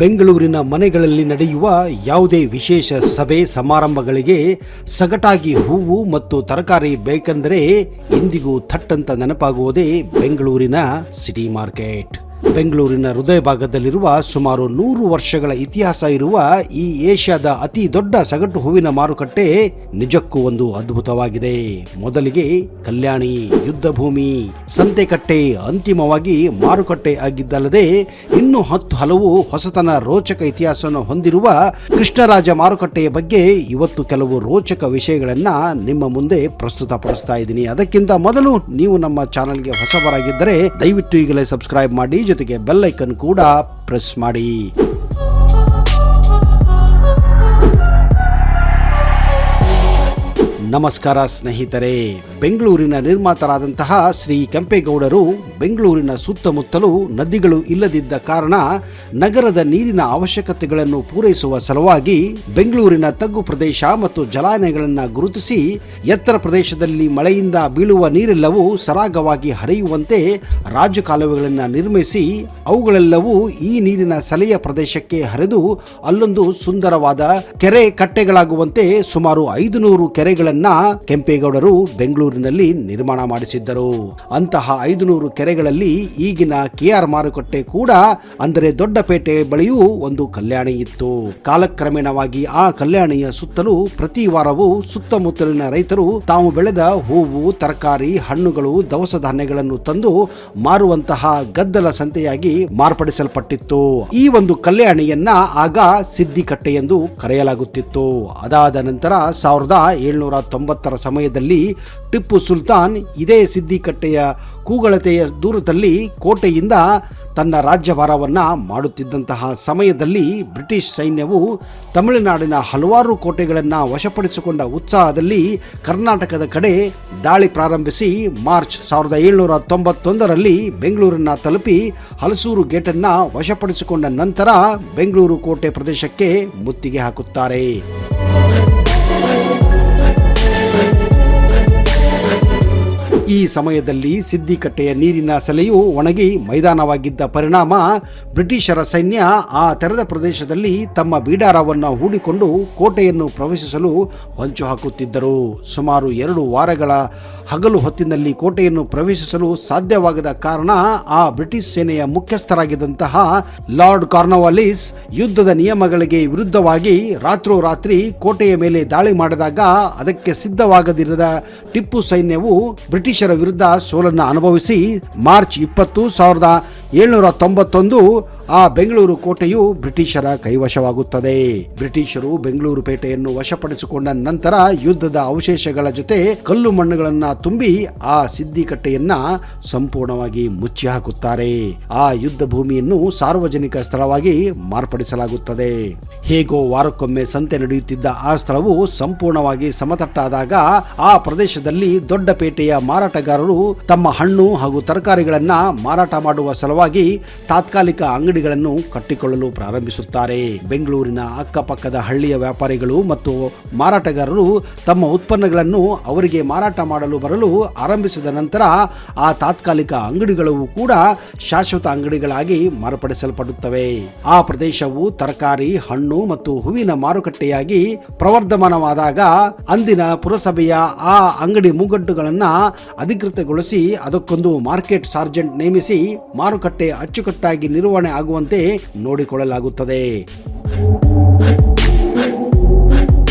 ಬೆಂಗಳೂರಿನ ಮನೆಗಳಲ್ಲಿ ನಡೆಯುವ ಯಾವುದೇ ವಿಶೇಷ ಸಭೆ ಸಮಾರಂಭಗಳಿಗೆ ಸಗಟಾಗಿ ಹೂವು ಮತ್ತು ತರಕಾರಿ ಬೇಕೆಂದರೆ ಎಂದಿಗೂ ಥಟ್ಟಂತ ನೆನಪಾಗುವುದೇ ಬೆಂಗಳೂರಿನ ಸಿಟಿ ಮಾರ್ಕೆಟ್. ಬೆಂಗಳೂರಿನ ಹೃದಯ ಭಾಗದಲ್ಲಿರುವ ಸುಮಾರು 100 ವರ್ಷಗಳ ಇತಿಹಾಸ ಇರುವ ಈ ಏಷ್ಯಾದ ಅತಿ ದೊಡ್ಡ ಸಗಟು ಹೂವಿನ ಮಾರುಕಟ್ಟೆ ನಿಜಕ್ಕೂ ಒಂದು ಅದ್ಭುತವಾಗಿದೆ. ಮೊದಲಿಗೆ ಕಲ್ಯಾಣಿ, ಯುದ್ಧ ಭೂಮಿ, ಸಂತೆಕಟ್ಟೆ, ಅಂತಿಮವಾಗಿ ಮಾರುಕಟ್ಟೆ ಆಗಿದ್ದಲ್ಲದೆ ಇನ್ನೂ 10 ಹಲವು ಹೊಸತನ ರೋಚಕ ಇತಿಹಾಸವನ್ನು ಹೊಂದಿರುವ ಕೃಷ್ಣರಾಜ ಮಾರುಕಟ್ಟೆಯ ಬಗ್ಗೆ ಇವತ್ತು ಕೆಲವು ರೋಚಕ ವಿಷಯಗಳನ್ನ ನಿಮ್ಮ ಮುಂದೆ ಪ್ರಸ್ತುತಪಡಿಸ್ತಾ ಇದ್ದೀನಿ. ಅದಕ್ಕಿಂತ ಮೊದಲು ನೀವು ನಮ್ಮ ಚಾನೆಲ್ಗೆ ಹೊಸಬರಾಗಿದ್ದರೆ ದಯವಿಟ್ಟು ಈಗಲೇ ಸಬ್ಸ್ಕ್ರೈಬ್ ಮಾಡಿ, ಜೊತೆಗೆ ಬೆಲ್ ಐಕನ್ ಕೂಡ ಪ್ರೆಸ್ ಮಾಡಿ. ನಮಸ್ಕಾರ ಸ್ನೇಹಿತರೆ. ಬೆಂಗಳೂರಿನ ನಿರ್ಮಾತರಾದಂತಹ ಶ್ರೀ ಕೆಂಪೇಗೌಡರು ಬೆಂಗಳೂರಿನ ಸುತ್ತಮುತ್ತಲೂ ನದಿಗಳು ಇಲ್ಲದಿದ್ದ ಕಾರಣ ನಗರದ ನೀರಿನ ಅವಶ್ಯಕತೆಗಳನ್ನು ಪೂರೈಸುವ ಸಲುವಾಗಿ ಬೆಂಗಳೂರಿನ ತಗ್ಗು ಪ್ರದೇಶ ಮತ್ತು ಜಲಾನಯಗಳನ್ನು ಗುರುತಿಸಿ ಎತ್ತರ ಪ್ರದೇಶದಲ್ಲಿ ಮಳೆಯಿಂದ ಬೀಳುವ ನೀರೆಲ್ಲವೂ ಸರಾಗವಾಗಿ ಹರಿಯುವಂತೆ ರಾಜಕಾಲುವೆಗಳನ್ನು ನಿರ್ಮಿಸಿ ಅವುಗಳೆಲ್ಲವೂ ಈ ನೀರಿನ ಸಲೆಯ ಪ್ರದೇಶಕ್ಕೆ ಹರಿದು ಅಲ್ಲೊಂದು ಸುಂದರವಾದ ಕೆರೆ ಕಟ್ಟೆಗಳಾಗುವಂತೆ ಸುಮಾರು 500 ಕೆರೆಗಳನ್ನು ಕೆಂಪೇಗೌಡರು ಬೆಂಗಳೂರಿನಲ್ಲಿ ನಿರ್ಮಾಣ ಮಾಡಿಸಿದ್ದರು. ಅಂತಹ 500 ಕೆರೆಗಳಲ್ಲಿ ಈಗಿನ KR ಮಾರುಕಟ್ಟೆ ಕೂಡ, ಅಂದರೆ ದೊಡ್ಡಪೇಟೆ ಬಳಿಯೂ ಒಂದು ಕಲ್ಯಾಣಿ ಇತ್ತು. ಕಾಲಕ್ರಮೇಣವಾಗಿ ಆ ಕಲ್ಯಾಣಿಯ ಸುತ್ತಲೂ ಪ್ರತಿ ವಾರವೂ ಸುತ್ತಮುತ್ತಲಿನ ರೈತರು ತಾವು ಬೆಳೆದ ಹೂವು, ತರಕಾರಿ, ಹಣ್ಣುಗಳು, ದವಸ ಧಾನ್ಯಗಳನ್ನು ತಂದು ಮಾರುವಂತಹ ಗದ್ದಲ ಸಂತೆಯಾಗಿ ಮಾರ್ಪಡಿಸಲ್ಪಟ್ಟಿತ್ತು. ಈ ಒಂದು ಕಲ್ಯಾಣಿಯನ್ನ ಆಗ ಸಿದ್ದಿಕಟ್ಟೆ ಎಂದು ಕರೆಯಲಾಗುತ್ತಿತ್ತು. ಅದಾದ ನಂತರ 1790ರ ಸಮಯದಲ್ಲಿ ಟಿಪ್ಪು ಸುಲ್ತಾನ್ ಇದೇ ಸಿದ್ದಿಕಟ್ಟೆಯ ಕೂಗಳತೆಯ ದೂರದಲ್ಲಿ ಕೋಟೆಯಿಂದ ತನ್ನ ರಾಜ್ಯಭಾರವನ್ನ ಮಾಡುತ್ತಿದ್ದಂತಹ ಸಮಯದಲ್ಲಿ ಬ್ರಿಟಿಷ್ ಸೈನ್ಯವು ತಮಿಳುನಾಡಿನ ಹಲವಾರು ಕೋಟೆಗಳನ್ನು ವಶಪಡಿಸಿಕೊಂಡ ಉತ್ಸಾಹದಲ್ಲಿ ಕರ್ನಾಟಕದ ಕಡೆ ದಾಳಿ ಪ್ರಾರಂಭಿಸಿ ಮಾರ್ಚ್ 1791ರಲ್ಲಿ ಬೆಂಗಳೂರನ್ನ ತಲುಪಿ ಹಲಸೂರು ಗೇಟನ್ನು ವಶಪಡಿಸಿಕೊಂಡ ನಂತರ ಬೆಂಗಳೂರು ಕೋಟೆ ಪ್ರದೇಶಕ್ಕೆ ಮುತ್ತಿಗೆ ಹಾಕುತ್ತಾರೆ. ಈ ಸಮಯದಲ್ಲಿ ಸಿದ್ದಿಕಟ್ಟೆಯ ನೀರಿನ ಸೆಲೆಯು ಒಣಗಿ ಮೈದಾನವಾಗಿದ್ದ ಪರಿಣಾಮ ಬ್ರಿಟಿಷರ ಸೈನ್ಯ ಆ ತೆರೆದ ಪ್ರದೇಶದಲ್ಲಿ ತಮ್ಮ ಬಿಡಾರವನ್ನು ಹೂಡಿಕೊಂಡು ಕೋಟೆಯನ್ನು ಪ್ರವೇಶಿಸಲು ಹೊಂಚು ಹಾಕುತ್ತಿದ್ದರು. ಸುಮಾರು 2 ವಾರಗಳ ಹಗಲು ಹೊತ್ತಿನಲ್ಲಿ ಕೋಟೆಯನ್ನು ಪ್ರವೇಶಿಸಲು ಸಾಧ್ಯವಾಗದ ಕಾರಣ ಆ ಬ್ರಿಟಿಷ್ ಸೇನೆಯ ಮುಖ್ಯಸ್ಥರಾಗಿದ್ದಂತಹ ಲಾರ್ಡ್ ಕಾರ್ನ್ವಾಲಿಸ್ ಯುದ್ಧದ ನಿಯಮಗಳಿಗೆ ವಿರುದ್ಧವಾಗಿ ರಾತ್ರೋರಾತ್ರಿ ಕೋಟೆಯ ಮೇಲೆ ದಾಳಿ ಮಾಡಿದಾಗ ಅದಕ್ಕೆ ಸಿದ್ಧವಾಗದಿರದ ಟಿಪ್ಪು ಸೈನ್ಯವು ಬ್ರಿಟಿಷರ ವಿರುದ್ಧ ಸೋಲನ್ನು ಅನುಭವಿಸಿ ಮಾರ್ಚ್ 20, 1791 ಆ ಬೆಂಗಳೂರು ಕೋಟೆಯು ಬ್ರಿಟಿಷರ ಕೈವಶವಾಗುತ್ತದೆ. ಬ್ರಿಟಿಷರು ಬೆಂಗಳೂರು ಪೇಟೆಯನ್ನು ವಶಪಡಿಸಿಕೊಂಡ ನಂತರ ಯುದ್ಧದ ಅವಶೇಷಗಳ ಜೊತೆ ಕಲ್ಲು ಮಣ್ಣುಗಳನ್ನ ತುಂಬಿ ಆ ಸಿದ್ದಿಕಟ್ಟೆಯನ್ನ ಸಂಪೂರ್ಣವಾಗಿ ಮುಚ್ಚಿ ಹಾಕುತ್ತಾರೆ. ಆ ಯುದ್ಧ ಭೂಮಿಯನ್ನು ಸಾರ್ವಜನಿಕ ಸ್ಥಳವಾಗಿ ಮಾರ್ಪಡಿಸಲಾಗುತ್ತದೆ. ಹೇಗೋ ವಾರಕ್ಕೊಮ್ಮೆ ಸಂತೆ ನಡೆಯುತ್ತಿದ್ದ ಆ ಸ್ಥಳವು ಸಂಪೂರ್ಣವಾಗಿ ಸಮತಟ್ಟಾದಾಗ ಆ ಪ್ರದೇಶದಲ್ಲಿ ದೊಡ್ಡ ಪೇಟೆಯ ಮಾರಾಟಗಾರರು ತಮ್ಮ ಹಣ್ಣು ಹಾಗೂ ತರಕಾರಿಗಳನ್ನ ಮಾರಾಟ ಮಾಡುವ ಸಲುವಾಗಿ ತಾತ್ಕಾಲಿಕ ಅಂಗಡಿಗಳನ್ನು ಕಟ್ಟಿಕೊಳ್ಳಲು ಪ್ರಾರಂಭಿಸುತ್ತಾರೆ. ಬೆಂಗಳೂರಿನ ಅಕ್ಕಪಕ್ಕದ ಹಳ್ಳಿಯ ವ್ಯಾಪಾರಿಗಳು ಮತ್ತು ಮಾರಾಟಗಾರರು ತಮ್ಮ ಉತ್ಪನ್ನಗಳನ್ನು ಅವರಿಗೆ ಮಾರಾಟ ಮಾಡಲು ಬರಲು ಆರಂಭಿಸಿದ ನಂತರ ಆ ತಾತ್ಕಾಲಿಕ ಅಂಗಡಿಗಳು ಕೂಡ ಶಾಶ್ವತ ಅಂಗಡಿಗಳಾಗಿ ಮಾರ್ಪಡಿಸಲ್ಪಡುತ್ತವೆ. ಆ ಪ್ರದೇಶವು ತರಕಾರಿ, ಹಣ್ಣು ಮತ್ತು ಹೂವಿನ ಮಾರುಕಟ್ಟೆಯಾಗಿ ಪ್ರವರ್ಧಮಾನವಾದಾಗ ಅಂದಿನ ಪುರಸಭೆಯ ಆ ಅಂಗಡಿ ಮುಗ್ಗಟ್ಟುಗಳನ್ನ ಅಧಿಕೃತಗೊಳಿಸಿ ಅದಕ್ಕೊಂದು ಮಾರ್ಕೆಟ್ ಸಾರ್ಜೆಂಟ್ ನೇಮಿಸಿ ಮಾರುಕಟ್ಟೆ ಅಚ್ಚುಕಟ್ಟಾಗಿ ನಿರ್ವಹಣೆ ಆಗುವಂತೆ ನೋಡಿಕೊಳ್ಳಲಾಗುತ್ತದೆ.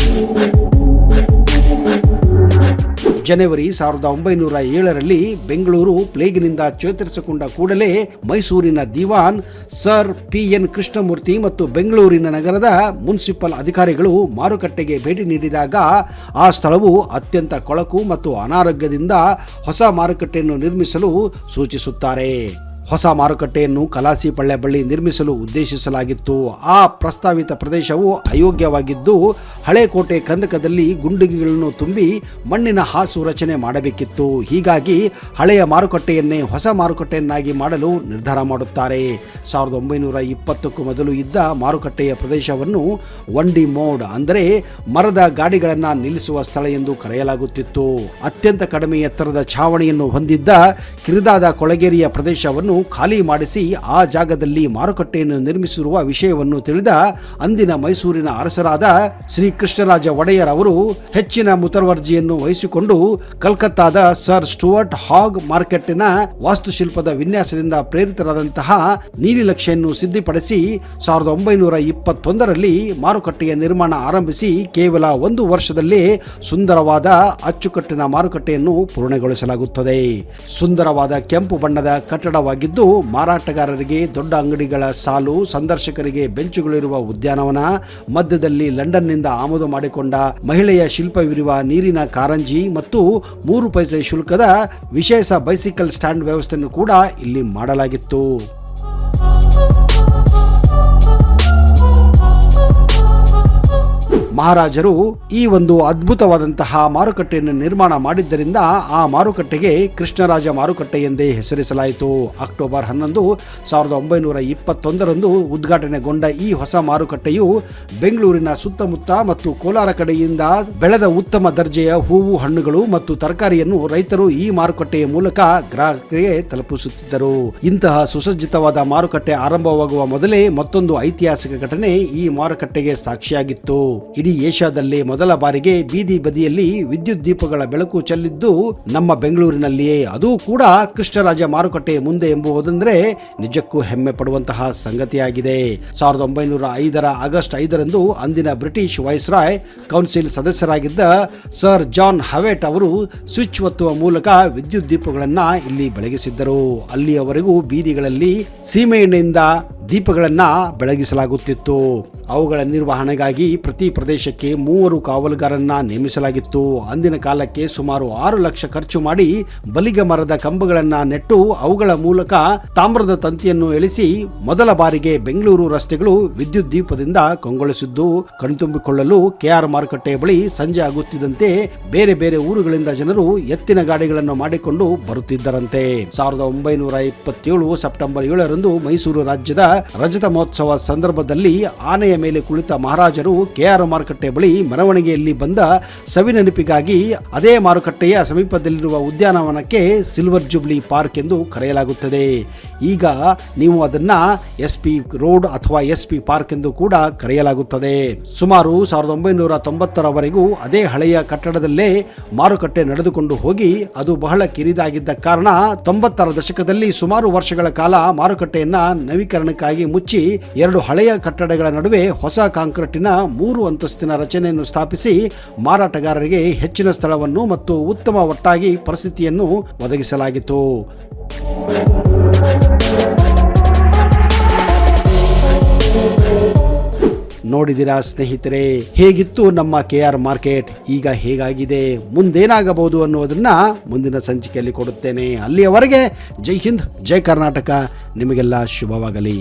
ಜನವರಿ 1907ರಲ್ಲಿ ಬೆಂಗಳೂರು ಪ್ಲೇಗಿನಿಂದ ಚೇತರಿಸಿಕೊಂಡ ಕೂಡಲೇ ಮೈಸೂರಿನ ದಿವಾನ್ ಸರ್ PN ಕೃಷ್ಣಮೂರ್ತಿ ಮತ್ತು ಬೆಂಗಳೂರಿನ ನಗರದ ಮುನ್ಸಿಪಲ್ ಅಧಿಕಾರಿಗಳು ಮಾರುಕಟ್ಟೆಗೆ ಭೇಟಿ ನೀಡಿದಾಗ ಆ ಸ್ಥಳವು ಅತ್ಯಂತ ಕೊಳಕು ಮತ್ತು ಅನಾರೋಗ್ಯದಿಂದ ಹೊಸ ಮಾರುಕಟ್ಟೆಯನ್ನು ನಿರ್ಮಿಸಲು ಸೂಚಿಸುತ್ತಾರೆ. ಹೊಸ ಮಾರುಕಟ್ಟೆಯನ್ನು ಕಲಾಸಿಪಳ್ಳ ಬಳಿ ನಿರ್ಮಿಸಲು ಉದ್ದೇಶಿಸಲಾಗಿತ್ತು. ಆ ಪ್ರಸ್ತಾವಿತ ಪ್ರದೇಶವು ಅಯೋಗ್ಯವಾಗಿದ್ದು ಹಳೆ ಕೋಟೆ ಕಂದಕದಲ್ಲಿ ಗುಂಡಿಗೆಗಳನ್ನು ತುಂಬಿ ಮಣ್ಣಿನ ಹಾಸು ರಚನೆ ಮಾಡಬೇಕಿತ್ತು. ಹೀಗಾಗಿ ಹಳೆಯ ಮಾರುಕಟ್ಟೆಯನ್ನೇ ಹೊಸ ಮಾರುಕಟ್ಟೆಯನ್ನಾಗಿ ಮಾಡಲು ನಿರ್ಧಾರ ಮಾಡುತ್ತಾರೆ. 1920ಕ್ಕೂ ಮೊದಲು ಇದ್ದ ಮಾರುಕಟ್ಟೆಯ ಪ್ರದೇಶವನ್ನು ವಂಡಿ ಮೋಡ್, ಅಂದರೆ ಮರದ ಗಾಡಿಗಳನ್ನು ನಿಲ್ಲಿಸುವ ಸ್ಥಳ ಎಂದು ಕರೆಯಲಾಗುತ್ತಿತ್ತು. ಅತ್ಯಂತ ಕಡಿಮೆ ಎತ್ತರದ ಛಾವಣಿಯನ್ನು ಹೊಂದಿದ್ದ ಕಿರಿದಾದ ಕೊಳಗೇರಿಯ ಪ್ರದೇಶವನ್ನು ಜಾಗವನ್ನು ಖಾಲಿ ಮಾಡಿಸಿ ಆ ಜಾಗದಲ್ಲಿ ಮಾರುಕಟ್ಟೆಯನ್ನು ನಿರ್ಮಿಸಿರುವ ವಿಷಯವನ್ನು ತಿಳಿದ ಅಂದಿನ ಮೈಸೂರಿನ ಅರಸರಾದ ಶ್ರೀ ಕೃಷ್ಣರಾಜ ಒಡೆಯರ್ ಅವರು ಹೆಚ್ಚಿನ ಮುತುವರ್ಜಿಯನ್ನು ವಹಿಸಿಕೊಂಡು ಕಲ್ಕತ್ತಾದ ಸರ್ ಸ್ಟುವರ್ಟ್ ಹಾಗ್ ಮಾರ್ಕೆಟ್ಟಿನ ವಾಸ್ತುಶಿಲ್ಪದ ವಿನ್ಯಾಸದಿಂದ ಪ್ರೇರಿತರಾದಂತಹ ನೀಲಿನಕ್ಷೆಯನ್ನು ಸಿದ್ಧಪಡಿಸಿ 1921ರಲ್ಲಿ ಮಾರುಕಟ್ಟೆಯ ನಿರ್ಮಾಣ ಆರಂಭಿಸಿ ಕೇವಲ 1 ವರ್ಷದಲ್ಲೇ ಸುಂದರವಾದ ಅಚ್ಚುಕಟ್ಟಿನ ಮಾರುಕಟ್ಟೆಯನ್ನು ಪೂರ್ಣಗೊಳಿಸಲಾಗುತ್ತದೆ. ಸುಂದರವಾದ ಕೆಂಪು ಬಣ್ಣದ ಕಟ್ಟಡವಾಗಿದ್ದು ಮಾರಾಟಗಾರರಿಗೆ ದೊಡ್ಡ ಅಂಗಡಿಗಳ ಸಾಲು, ಸಂದರ್ಶಕರಿಗೆ ಬೆಂಚುಗಳಿರುವ ಉದ್ಯಾನವನ, ಮಧ್ಯದಲ್ಲಿ ಲಂಡನ್ನಿಂದ ಆಮದು ಮಾಡಿಕೊಂಡ ಮಹಿಳೆಯ ಶಿಲ್ಪವಿರುವ ನೀರಿನ ಕಾರಂಜಿ ಮತ್ತು 3 ಪೈಸೆ ಶುಲ್ಕದ ವಿಶೇಷ ಬೈಸಿಕಲ್ ಸ್ಟ್ಯಾಂಡ್ ವ್ಯವಸ್ಥೆಯನ್ನು ಕೂಡ ಇಲ್ಲಿ ಮಾಡಲಾಗಿತ್ತು. ಮಹಾರಾಜರು ಈ ಒಂದು ಅದ್ಭುತವಾದಂತಹ ಮಾರುಕಟ್ಟೆಯನ್ನು ನಿರ್ಮಾಣ ಮಾಡಿದ್ದರಿಂದ ಆ ಮಾರುಕಟ್ಟೆಗೆ ಕೃಷ್ಣರಾಜ ಮಾರುಕಟ್ಟೆ ಎಂದೇ ಹೆಸರಿಸಲಾಯಿತು. ಅಕ್ಟೋಬರ್ 11, 1921ರಂದು ಉದ್ಘಾಟನೆಗೊಂಡ ಈ ಹೊಸ ಮಾರುಕಟ್ಟೆಯು ಬೆಂಗಳೂರಿನ ಸುತ್ತಮುತ್ತ ಮತ್ತು ಕೋಲಾರ ಕಡೆಯಿಂದ ಬೆಳೆದ ಉತ್ತಮ ದರ್ಜೆಯ ಹೂವು, ಹಣ್ಣುಗಳು ಮತ್ತು ತರಕಾರಿಯನ್ನು ರೈತರು ಈ ಮಾರುಕಟ್ಟೆಯ ಮೂಲಕ ಗ್ರಾಹಕರಿಗೆ ತಲುಪಿಸುತ್ತಿದ್ದರು. ಇಂತಹ ಸುಸಜ್ಜಿತವಾದ ಮಾರುಕಟ್ಟೆ ಆರಂಭವಾಗುವ ಮೊದಲೇ ಮತ್ತೊಂದು ಐತಿಹಾಸಿಕ ಘಟನೆ ಈ ಮಾರುಕಟ್ಟೆಗೆ ಸಾಕ್ಷಿಯಾಗಿತ್ತು. ಇಡೀ ಏಷ್ಯಾದಲ್ಲೇ ಮೊದಲ ಬಾರಿಗೆ ಬೀದಿ ಬದಿಯಲ್ಲಿ ವಿದ್ಯುತ್ ದೀಪಗಳ ಬೆಳಕು ಚೆಲ್ಲಿದ್ದು ನಮ್ಮ ಬೆಂಗಳೂರಿನಲ್ಲಿಯೇ, ಅದು ಕೂಡ ಕೃಷ್ಣರಾಜ ಮಾರುಕಟ್ಟೆ ಮುಂದೆ ಎಂಬುದೆಂದರೆ ನಿಜಕ್ಕೂ ಹೆಮ್ಮೆ ಪಡುವಂತಹ ಸಂಗತಿಯಾಗಿದೆ. 1905ರ ಆಗಸ್ಟ್ 5ರಂದು ಅಂದಿನ ಬ್ರಿಟಿಷ್ ವೈಸ್ರಾಯ್ ಕೌನ್ಸಿಲ್ ಸದಸ್ಯರಾಗಿದ್ದ ಸರ್ ಜಾನ್ ಹವೆಟ್ ಅವರು ಸ್ವಿಚ್ ಒತ್ತುವ ಮೂಲಕ ವಿದ್ಯುತ್ ದೀಪಗಳನ್ನ ಇಲ್ಲಿ ಬೆಳಗಿಸಿದ್ದರು. ಅಲ್ಲಿಯವರೆಗೂ ಬೀದಿಗಳಲ್ಲಿ ಸೀಮೆ ಎಣ್ಣೆಯಿಂದ ದೀಪಗಳನ್ನ ಬೆಳಗಿಸಲಾಗುತ್ತಿತ್ತು. ಅವುಗಳ ನಿರ್ವಹಣೆಗಾಗಿ ಪ್ರತಿ ಪ್ರದೇಶಕ್ಕೆ 3 ಕಾವಲುಗಾರರನ್ನ ನೇಮಿಸಲಾಗಿತ್ತು. ಅಂದಿನ ಕಾಲಕ್ಕೆ ಸುಮಾರು 6 ಲಕ್ಷ ಖರ್ಚು ಮಾಡಿ ಬಲಿಗ ಮರದ ಕಂಬಗಳನ್ನ ನೆಟ್ಟು ಅವುಗಳ ಮೂಲಕ ತಾಮ್ರದ ತಂತಿಯನ್ನು ಎಳೆಸಿ ಮೊದಲ ಬಾರಿಗೆ ಬೆಂಗಳೂರು ರಸ್ತೆಗಳು ವಿದ್ಯುತ್ ದೀಪದಿಂದ ಕಂಗೊಳಿಸಿದ್ದು ಕಣ್ತುಂಬಿಕೊಳ್ಳಲು KR ಮಾರುಕಟ್ಟೆಯ ಬಳಿ ಸಂಜೆ ಆಗುತ್ತಿದ್ದಂತೆ ಬೇರೆ ಬೇರೆ ಊರುಗಳಿಂದ ಜನರು ಎತ್ತಿನ ಗಾಡಿಗಳನ್ನು ಮಾಡಿಕೊಂಡು ಬರುತ್ತಿದ್ದರಂತೆ. 1927 ಸೆಪ್ಟೆಂಬರ್ 7ರಂದು ಮೈಸೂರು ರಾಜ್ಯದ ರಜತ ಮಹೋತ್ಸವ ಸಂದರ್ಭದಲ್ಲಿ ಆನೆಯ ಮೇಲೆ ಕುಳಿತ ಮಹಾರಾಜರು KR ಮಾರುಕಟ್ಟೆ ಬಳಿ ಮೆರವಣಿಗೆಯಲ್ಲಿ ಬಂದ ಸವಿನೆನಪಿಗಾಗಿ ಅದೇ ಮಾರುಕಟ್ಟೆಯ ಸಮೀಪದಲ್ಲಿರುವ ಉದ್ಯಾನವನಕ್ಕೆ ಸಿಲ್ವರ್ ಜುಬ್ಲಿ ಪಾರ್ಕ್ ಎಂದು ಕರೆಯಲಾಗುತ್ತದೆ. ಈಗ ನೀವು ಅದನ್ನ SP ರೋಡ್ ಅಥವಾ SP ಪಾರ್ಕ್ ಎಂದು ಕೂಡ ಕರೆಯಲಾಗುತ್ತದೆ. ಸುಮಾರು 1990ರವರೆಗೂ ಅದೇ ಹಳೆಯ ಕಟ್ಟಡದಲ್ಲೇ ಮಾರುಕಟ್ಟೆ ನಡೆದುಕೊಂಡು ಹೋಗಿ ಅದು ಬಹಳ ಕಿರಿದಾಗಿದ್ದ ಕಾರಣ 90ರ ದಶಕದಲ್ಲಿ ಸುಮಾರು ವರ್ಷಗಳ ಕಾಲ ಮಾರುಕಟ್ಟೆಯನ್ನ ನವೀಕರಣಕ್ಕಾಗಿ ಮುಚ್ಚಿ 2 ಹಳೆಯ ಕಟ್ಟಡಗಳ ನಡುವೆ ಹೊಸ ಕಾಂಕ್ರೀಟಿನ 3 ಅಂತಸ್ತಿನ ರಚನೆಯನ್ನು ಸ್ಥಾಪಿಸಿ ಮಾರಾಟಗಾರರಿಗೆ ಹೆಚ್ಚಿನ ಸ್ಥಳವನ್ನು ಮತ್ತು ಉತ್ತಮ ಒಟ್ಟಾಗಿ ಪರಿಸ್ಥಿತಿಯನ್ನು ಒದಗಿಸಲಾಗಿತ್ತು. ನೋಡಿದಿರಾ ಸ್ನೇಹಿತರೆ, ಹೇಗಿತ್ತು ನಮ್ಮ KR ಮಾರ್ಕೆಟ್, ಈಗ ಹೇಗಾಗಿದೆ, ಮುಂದೇನಾಗಬಹುದು ಅನ್ನೋದನ್ನ ಮುಂದಿನ ಸಂಚಿಕೆಯಲ್ಲಿ ಕೊಡುತ್ತೇನೆ. ಅಲ್ಲಿಯವರೆಗೆ ಜೈ ಹಿಂದ್, ಜೈ ಕರ್ನಾಟಕ, ನಿಮಗೆಲ್ಲ ಶುಭವಾಗಲಿ.